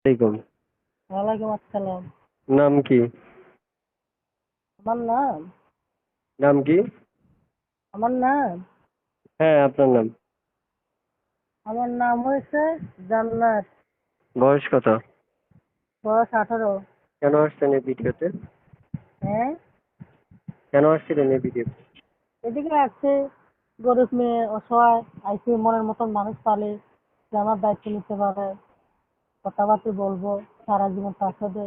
আলাইকুম। ওয়ালাইকুম আসসালাম। নাম কি? আমার নাম নাম কি? আমার নাম হ্যাঁ, আপনার নাম। আমার নাম হয়েছে জান্নাত। বয়স কত? বয়স 18। কেন আসছেন এই ভিডিওতে? হ্যাঁ, কেন আসছিলেন এই ভিডিওতে? এদিকে আসছে গরিব মেয়ে অসহায় আইসি মনের মতন মানুষ পালে যে আমার দায়িত্ব নিতে পারে, কথাবার্তা বলবো, সারা জীবন তার সাথে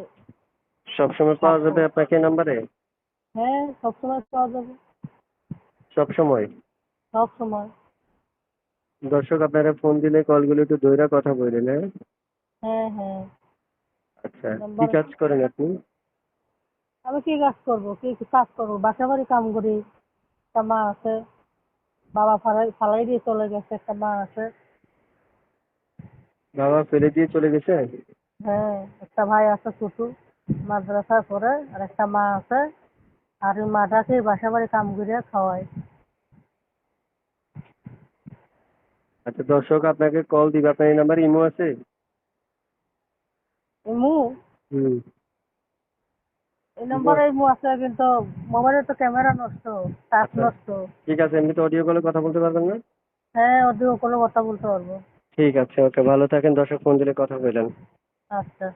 সবসময় পাওয়া থাকবো। যাবে আপনাকে এই নাম্বারে? হ্যাঁ, সবসময় পাওয়া যাবে। সব সময়? সব সময়। দর্শক আপনারা ফোন দিলে কলগুলো একটু ধইরা কথা বললেন, হ্যাঁ? হ্যাঁ, হ্যাঁ। আচ্ছা, কি নাম্বার। কাজ করেন আপনি? আমি কি কাজ করবো, কি কি কাজ করবো, বাসা বাড়ি কাম করি। একটা মা আছে, বাবা ফালাই ফালাই দিয়ে চলে গেছে, একটা মা আছে। বাবা ফেলে দিয়ে চলে গেছে? হ্যাঁ, একটা ভাই আছে ছোট, মাদ্রাসায় পড়ে, আর একটা মা আছে। আর ওই মাটাকে বাসা বাড়ি কাম করে খাওয়ায়। আচ্ছা, দর্শক আপনাকে কল দিবে, আপনার এই নাম্বার ইমো আছে? এমু হুম। এই ইমো। নম্বরে এমু আছে, কিন্তু মোবাইলের তো ক্যামেরা নষ্ট, টাচ আচ্ছা, নষ্ট। ঠিক আছে, এমনিতে অডিও কলে কথা বলতে পারবেন না? হ্যাঁ, অডিও কলে কথা বলতে পারবো। ঠিক আছে, ওকে, ভালো থাকেন, দর্শক ফোন দিলে কথা বললেন। আচ্ছা।